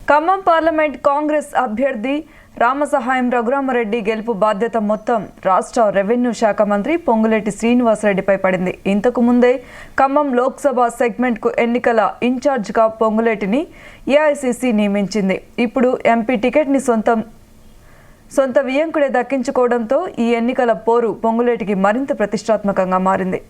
Khammam parliament Congress అభ్యర్థి రామసహాయం రఘురామరెడ్డి గెలుపు బాధ్యత మొత్తం రాష్ట్ర రెవెన్యూ శాఖ మంత్రి పొంగులేటి శ్రీనివాసరెడ్డిపై పడింది. ఇంతకు ముందే ఖమ్మం లోక్సభ సెగ్మెంట్కు ఎన్నికల ఇన్ఛార్జిగా పొంగులేటిని ఏఐసీసీ నియమించింది. ఇప్పుడు ఎంపీ టికెట్ని సొంత వియంకుడే దక్కించుకోవడంతో ఈ ఎన్నికల పోరు పొంగులేటికి మరింత ప్రతిష్టాత్మకంగా మారింది.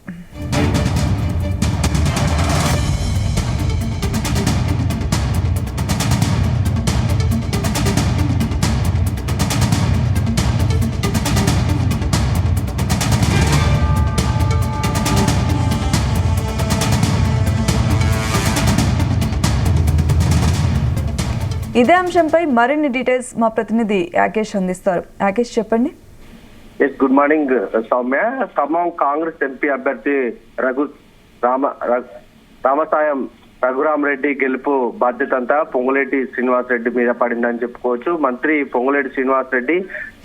ఇదే అంశంపై మరిన్ని డీటెయిల్స్ మా ప్రతినిధి యాకేష్ అందిస్తారు. యాకేష్ చెప్పండి. Good morning Soumya. Khammam Congress MP అభ్యర్థి రామసాయం రఘురామరెడ్డి గెలుపు బాధ్యత అంతా పొంగులేటి శ్రీనివాసరెడ్డి మీద పడిందని చెప్పుకోవచ్చు. మంత్రి పొంగులేటి శ్రీనివాసరెడ్డి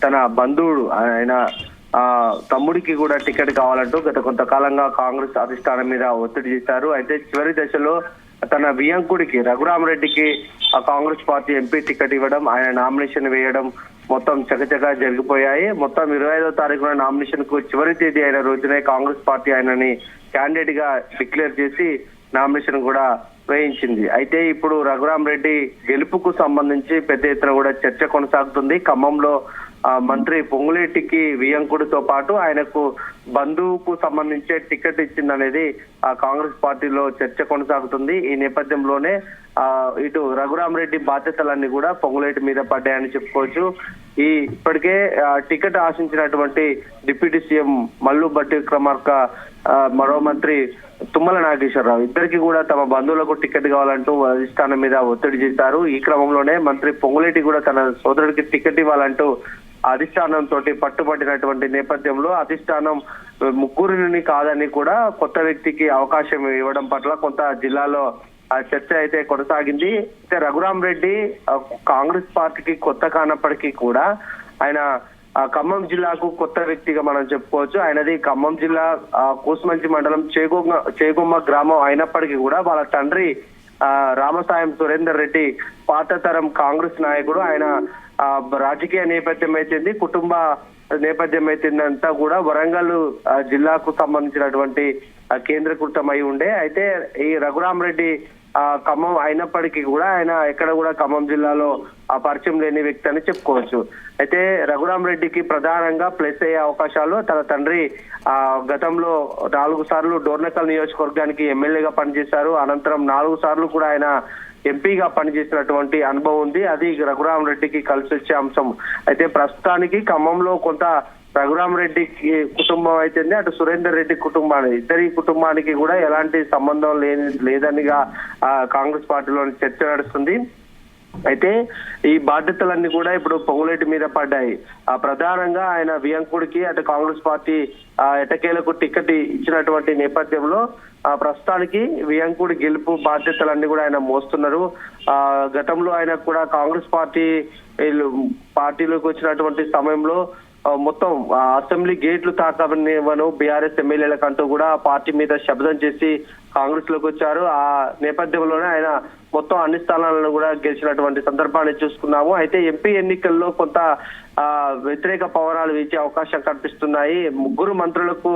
తన బంధువుడు ఆయన తమ్ముడికి కూడా టికెట్ కావాలంటూ గత కొంతకాలంగా కాంగ్రెస్ అధిష్టానం మీద ఒత్తిడి చేశారు. అయితే చివరి దశలో తన వియంకుడికి రఘురామరెడ్డికి కాంగ్రెస్ పార్టీ ఎంపీ టికెట్ ఇవ్వడం, ఆయన నామినేషన్ వేయడం మొత్తం చకచకా జరిగిపోయాయి. మొత్తం 25వ తారీఖున నామినేషన్ కు చివరి తేదీ అయిన రోజునే కాంగ్రెస్ పార్టీ ఆయనని క్యాండిడేట్ గా డిక్లేర్ చేసి నామినేషన్ కూడా వేయించింది. అయితే ఇప్పుడు రఘురామరెడ్డి గెలుపుకు సంబంధించి పెద్ద ఎత్తున కూడా చర్చ కొనసాగుతుంది. ఖమ్మంలో మంత్రి పొంగులేటికి వియంకుడితో పాటు ఆయనకు బంధువుకు సంబంధించే టికెట్ ఇచ్చిందనేది ఆ కాంగ్రెస్ పార్టీలో చర్చ కొనసాగుతుంది. ఈ నేపథ్యంలోనే ఇటు రఘురామరెడ్డి బాధ్యతలన్నీ కూడా పొంగులేటి మీద పడ్డాయని చెప్పుకోవచ్చు. ఇప్పటికే టికెట్ ఆశించినటువంటి డిప్యూటీ సీఎం మల్లు భట్టి విక్రమార్క, మరో మంత్రి తుమ్మల నాగేశ్వరరావు ఇద్దరికి కూడా తమ బంధువులకు టికెట్ కావాలంటూ అధిష్టానం మీద ఒత్తిడి చేశారు. ఈ క్రమంలోనే మంత్రి పొంగులేటి కూడా తన సోదరుడికి టికెట్ ఇవ్వాలంటూ అధిష్టానం తోటి పట్టుబట్టినటువంటి నేపథ్యంలో అధిష్టానం ముగ్గురిని కాదని కూడా కొత్త వ్యక్తికి అవకాశం ఇవ్వడం పట్ల కొంత జిల్లాలో చర్చ అయితే కొనసాగింది. అయితే రఘురామరెడ్డి కాంగ్రెస్ పార్టీకి కొత్త కానప్పటికీ కూడా ఆయన ఖమ్మం జిల్లాకు కొత్త వ్యక్తిగా మనం చెప్పుకోవచ్చు. ఆయనది ఖమ్మం జిల్లా కూసుమంచి మండలం చేగొమ్మ గ్రామం అయినప్పటికీ కూడా వాళ్ళ తండ్రి రామసాయం సురేందర్ రెడ్డి పాత తరం కాంగ్రెస్ నాయకుడు. ఆయన రాజకీయ నేపథ్యం అయితేంది, కుటుంబ నేపథ్యం అయితేందంతా కూడా వరంగల్ జిల్లాకు సంబంధించినటువంటి కేంద్రీకృతమై ఉండే. అయితే ఈ రఘురామరెడ్డి ఖమ్మం అయినప్పటికీ కూడా ఆయన ఎక్కడ కూడా ఖమ్మం జిల్లాలో పరిచయం లేని వ్యక్తి అని చెప్పుకోవచ్చు. అయితే రఘురామరెడ్డికి ప్రధానంగా ప్లస్ అయ్యే అవకాశాలు తన తండ్రి గతంలో 4 సార్లు డోర్నకల్ నియోజకవర్గానికి ఎమ్మెల్యేగా పనిచేశారు. అనంతరం 4 సార్లు కూడా ఆయన ఎంపీగా పనిచేసినటువంటి అనుభవం ఉంది. అది రఘురామరెడ్డికి కలిసి వచ్చే అంశం. అయితే ప్రస్తుతానికి ఖమ్మంలో కొంత రఘురామరెడ్డి కుటుంబం అయితే అటు సురేందర్ రెడ్డి కుటుంబానికి, ఇద్దరి కుటుంబానికి కూడా ఎలాంటి సంబంధం లేదనిగా కాంగ్రెస్ పార్టీలోని చర్చ నడుస్తుంది. అయితే ఈ బాధ్యతలన్నీ కూడా ఇప్పుడు పొంగులేటి మీద పడ్డాయి. ప్రధానంగా ఆయన వియంకుడికి అటు కాంగ్రెస్ పార్టీ ఎటకేలకు టికెట్ ఇచ్చినటువంటి నేపథ్యంలో ప్రస్తుతానికి వియంకుడి గెలుపు బాధ్యతలన్నీ కూడా ఆయన మోస్తున్నారు. గతంలో ఆయన కూడా కాంగ్రెస్ పార్టీలోకి వచ్చినటువంటి సమయంలో మొత్తం అసెంబ్లీ గేట్లు తాకనివ్వను బీఆర్ఎస్ ఎమ్మెల్యేలకంటూ కూడా పార్టీ మీద శబ్దం చేసి కాంగ్రెస్ లోకి వచ్చారు. ఆ నేపథ్యంలోనే ఆయన మొత్తం అన్ని స్థానాలను కూడా గెలిచినటువంటి సందర్భాన్ని చూసుకున్నాము. అయితే ఎంపీ ఎన్నికల్లో కొంత వ్యతిరేక పవనాలు వీచే అవకాశం కనిపిస్తున్నాయి. 3 మంత్రులకు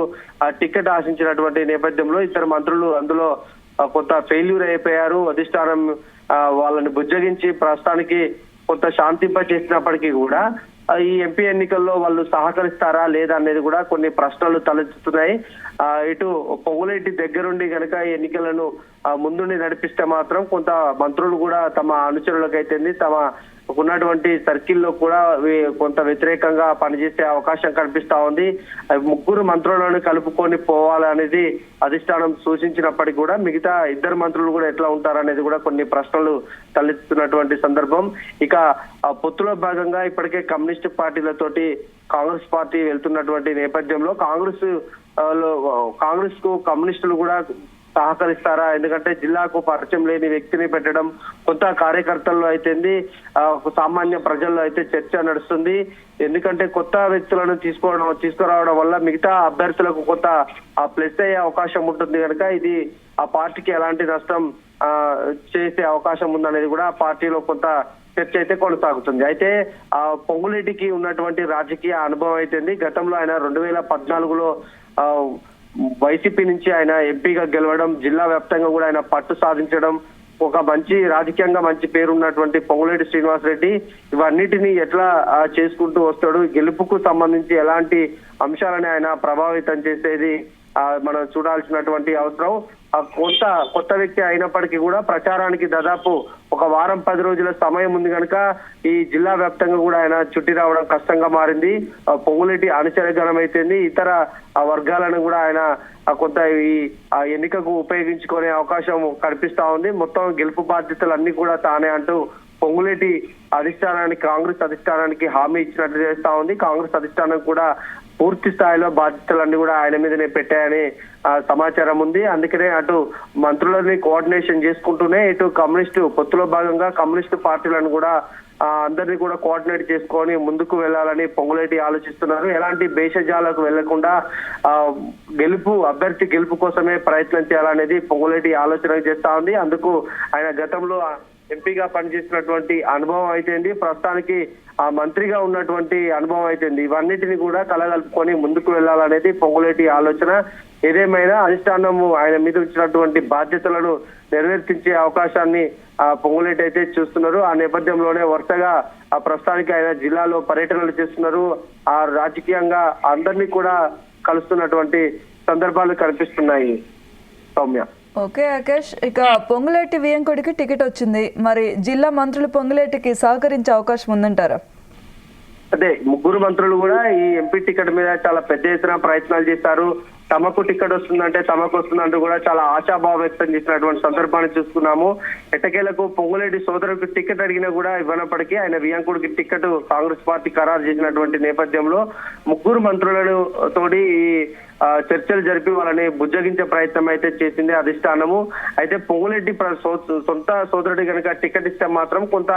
టికెట్ ఆశించినటువంటి నేపథ్యంలో 2 మంత్రులు అందులో కొంత ఫెయిల్యూర్ అయిపోయారు. అధిష్టానం వాళ్ళని బుజ్జగించి ప్రస్తుతానికి కొంత శాంతింప చేసినప్పటికీ కూడా ఈ ఎంపీ ఎన్నికల్లో వాళ్ళు సహకరిస్తారా లేదా అనేది కూడా కొన్ని ప్రశ్నలు తలెత్తుతున్నాయి. ఇటు పొంగులేటి దగ్గరుండి కనుక ఈ ఎన్నికలను ముందుండి నడిపిస్తే మాత్రం కొంత మంత్రులు కూడా తమ అనుచరులకైతే తమ ఉన్నటువంటి సర్కిల్లో కూడా కొంత వ్యతిరేకంగా పనిచేసే అవకాశం కనిపిస్తా ఉంది. 3 మంత్రులను కలుపుకొని పోవాలనేది అధిష్టానం సూచించినప్పటికీ కూడా మిగతా 2 మంత్రులు కూడా ఎట్లా ఉంటారనేది కూడా కొన్ని ప్రశ్నలు తలెత్తుతున్నటువంటి సందర్భం. ఇక పొత్తులో భాగంగా ఇప్పటికే కమ్యూనిస్ట్ పార్టీలతోటి కాంగ్రెస్ పార్టీ వెళ్తున్నటువంటి నేపథ్యంలో కాంగ్రెస్ కు కమ్యూనిస్టులు కూడా సహకరిస్తారా? ఎందుకంటే జిల్లాకు పరిచయం లేని వ్యక్తిని పెట్టడం కొంత కార్యకర్తల్లో అయితేంది, సామాన్య ప్రజల్లో అయితే చర్చ నడుస్తుంది. ఎందుకంటే కొత్త వ్యక్తులను తీసుకురావడం వల్ల మిగతా అభ్యర్థులకు కొంత ప్లస్ అయ్యే అవకాశం ఉంటుంది కనుక ఇది ఆ పార్టీకి ఎలాంటి నష్టం చేసే అవకాశం ఉందనేది కూడా పార్టీలో కొంత చర్చ అయితే కొనసాగుతుంది. అయితే పొంగులేటికి ఉన్నటువంటి రాజకీయ అనుభవం అయితేంది. గతంలో ఆయన 2014లో వైసీపీ నుంచి ఆయన ఎంపీగా గెలవడం, జిల్లా వ్యాప్తంగా కూడా ఆయన పట్టు సాధించడం, ఒక మంచి రాజకీయంగా మంచి పేరు ఉన్నటువంటి పొంగులేటి శ్రీనివాసరెడ్డి ఇవన్నిటిని ఎట్లా చేసుకుంటూ వస్తాడు, గెలుపుకు సంబంధించి ఎలాంటి అంశాలని ఆయన ప్రభావితం చేసేది మనం చూడాల్సినటువంటి అవసరం. కొత్త వ్యక్తి అయినప్పటికీ కూడా ప్రచారానికి దాదాపు ఒక వారం 10 రోజుల సమయం ఉంది కనుక ఈ జిల్లా వ్యాప్తంగా కూడా ఆయన చుట్టి రావడం కష్టంగా మారింది. పొంగులేటి అనుచరగణం అయితేంది, ఇతర వర్గాలను కూడా ఆయన కొంత ఈ ఎన్నికకు ఉపయోగించుకునే అవకాశం కనిపిస్తా ఉంది. మొత్తం గెలుపు బాధ్యతలు అన్ని కూడా తానే అంటూ పొంగులేటి అధిష్టానానికి, కాంగ్రెస్ అధిష్టానానికి హామీ ఇచ్చినట్లు చేస్తా ఉంది. కాంగ్రెస్ అధిష్టానం కూడా పూర్తి స్థాయిలో బాధ్యతలన్నీ కూడా ఆయన మీదనే పెట్టాయని సమాచారం ఉంది. అందుకనే అటు మంత్రులని కోఆర్డినేషన్ చేసుకుంటూనే ఇటు కమ్యూనిస్టు పొత్తులో భాగంగా కమ్యూనిస్టు పార్టీలను కూడా అందరినీ కూడా కోఆర్డినేట్ చేసుకొని ముందుకు వెళ్లాలని పొంగులేటి ఆలోచిస్తున్నారు. ఎలాంటి భేషజాలకు వెళ్లకుండా అభ్యర్థి గెలుపు కోసమే ప్రయత్నం చేయాలనేది పొంగులేటి ఆలోచన చేస్తా ఉంది. అందుకు ఆయన గతంలో ఎంపీగా పనిచేసినటువంటి అనుభవం అయితేంది, ప్రస్తుతానికి మంత్రిగా ఉన్నటువంటి అనుభవం అయితేంది, ఇవన్నిటిని కూడా కలగలుపుకొని ముందుకు వెళ్లాలనేది పొంగులేటి ఆలోచన. ఏదేమైనా అధిష్టానం ఆయన మీద ఇచ్చినటువంటి బాధ్యతలను నెరవేర్చించే అవకాశాన్ని పొంగులేటి అయితే చూస్తున్నారు. ఆ నేపథ్యంలోనే వరుసగా ప్రస్తుతానికి ఆయన జిల్లాలో పర్యటనలు చేస్తున్నారు. రాజకీయంగా అందరినీ కూడా కలుస్తున్నటువంటి సందర్భాలు కనిపిస్తున్నాయి. సౌమ్య. ఓకే ఆకేష్, ఇక పొంగులేటి వియంకుడికి టికెట్ వచ్చింది, మరి జిల్లా మంత్రులు పొంగులేటికి సహకరించే అవకాశం ఉందంటారా? అదే 3 మంత్రులు కూడా ఈ ఎంపీ టికెట్ మీద చాలా పెద్ద ఎత్తున ప్రయత్నాలు చేశారు. తమకు టికెట్ వస్తుందంటే తమకు వస్తుందంటూ కూడా చాలా ఆశాభావం వ్యక్తం చేసినటువంటి సందర్భాన్ని చూసుకున్నాము. ఎట్టకేలకు పొంగులేటి సోదరుడికి టికెట్ అడిగినా కూడా ఇవ్వనప్పటికీ ఆయన వియంకుడికి టికెట్ కాంగ్రెస్ పార్టీ ఖరారు చేసినటువంటి నేపథ్యంలో 3 మంత్రులను తోటి చర్చలు జరిపి వాళ్ళని బుజ్జగించే ప్రయత్నం అయితే చేసింది అధిష్టానము. అయితే పొంగులేటి సొంత సోదరుడి కనుక టికెట్ ఇస్తే మాత్రం కొంత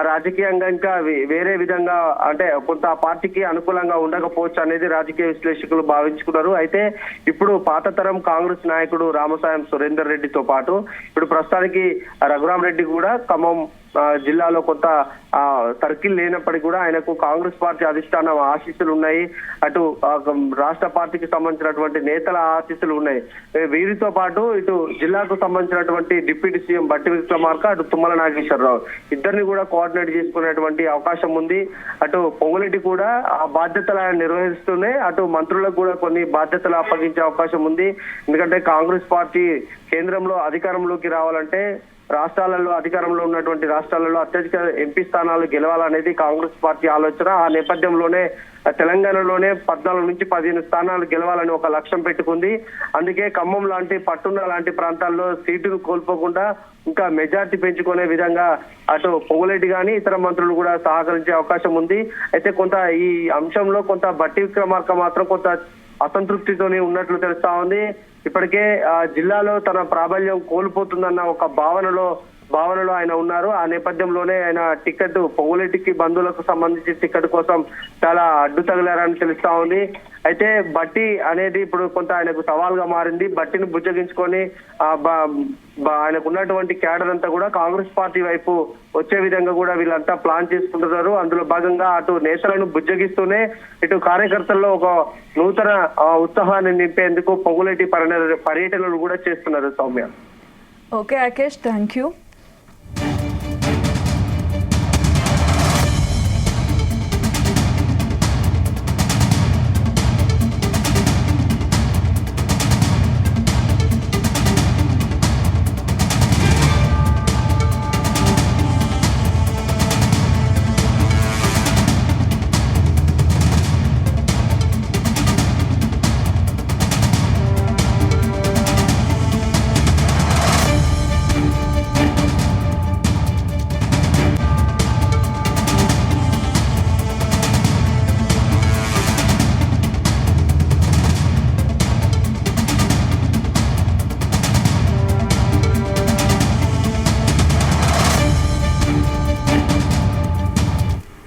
రాజకీయంగా ఇంకా వేరే విధంగా అంటే కొంత ఆ పార్టీకి అనుకూలంగా ఉండకపోవచ్చు అనేది రాజకీయ విశ్లేషకులు భావించుకున్నారు. అయితే ఇప్పుడు పాత తరం కాంగ్రెస్ నాయకుడు రామసాయం సురేందర్ రెడ్డితో పాటు ఇప్పుడు ప్రస్తుతానికి రఘురామ్ రెడ్డి కూడా ఖమ్మం జిల్లాలో కొంత సర్కిల్ లేనప్పటికీ కూడా ఆయనకు కాంగ్రెస్ పార్టీ అధిష్టానం ఆశీస్సులు ఉన్నాయి. అటు రాష్ట్ర పార్టీకి సంబంధించినటువంటి నేతల ఆశీస్సులు ఉన్నాయి. వీరితో పాటు ఇటు జిల్లాకు సంబంధించినటువంటి డిప్యూటీ సీఎం బట్టి విక్రమార్క, అటు తుమ్మల నాగేశ్వరరావు ఇద్దరిని కూడా కోఆర్డినేట్ చేసుకునేటువంటి అవకాశం ఉంది. అటు పొంగులేటి కూడా ఆ బాధ్యతలు నిర్వహిస్తూనే అటు మంత్రులకు కూడా కొన్ని బాధ్యతలు అప్పగించే అవకాశం ఉంది. ఎందుకంటే కాంగ్రెస్ పార్టీ కేంద్రంలో అధికారంలోకి రావాలంటే అధికారంలో ఉన్నటువంటి రాష్ట్రాలలో అత్యధిక ఎంపీ స్థానాలు గెలవాలనేది కాంగ్రెస్ పార్టీ ఆలోచన. ఆ నేపథ్యంలోనే తెలంగాణలోనే 14 నుంచి 15 స్థానాలు గెలవాలని ఒక లక్ష్యం పెట్టుకుంది. అందుకే ఖమ్మం లాంటి పట్టున్న లాంటి ప్రాంతాల్లో సీటును కోల్పోకుండా ఇంకా మెజార్టీ పెంచుకునే విధంగా అటు పొంగులేటి గాని ఇతర మంత్రులు కూడా సహకరించే అవకాశం ఉంది. అయితే కొంత ఈ అంశంలో కొంత బట్టి విక్రమార్క మాత్రం కొంత అసంతృప్తితోనే ఉన్నట్లు తెలుస్తా ఉంది. ఇప్పటికే జిల్లాలో తన ప్రాబల్యం కోల్పోతుందన్న ఒక భావనలో ఆయన ఉన్నారు. ఆ నేపథ్యంలోనే ఆయన టికెట్ పొంగులేటికి బంధువులకు సంబంధించి టికెట్ కోసం చాలా అడ్డు తగిలారని తెలుస్తా ఉంది. అయితే బట్టి అనేది ఇప్పుడు కొంత ఆయనకు సవాల్గా మారింది. బట్టిని బుజ్జగించుకొని ఆయనకు ఉన్నటువంటి క్యాడర్ అంతా కూడా కాంగ్రెస్ పార్టీ వైపు వచ్చే విధంగా కూడా వీళ్ళంతా ప్లాన్ చేసుకుంటున్నారు. అందులో భాగంగా అటు నేతలను బుజ్జగిస్తూనే ఇటు కార్యకర్తల్లో ఒక నూతన ఉత్సాహాన్ని నింపేందుకు పొంగులేటి పర్యటనలు కూడా చేస్తున్నారు. Soumya. Okay Akesh, thank you.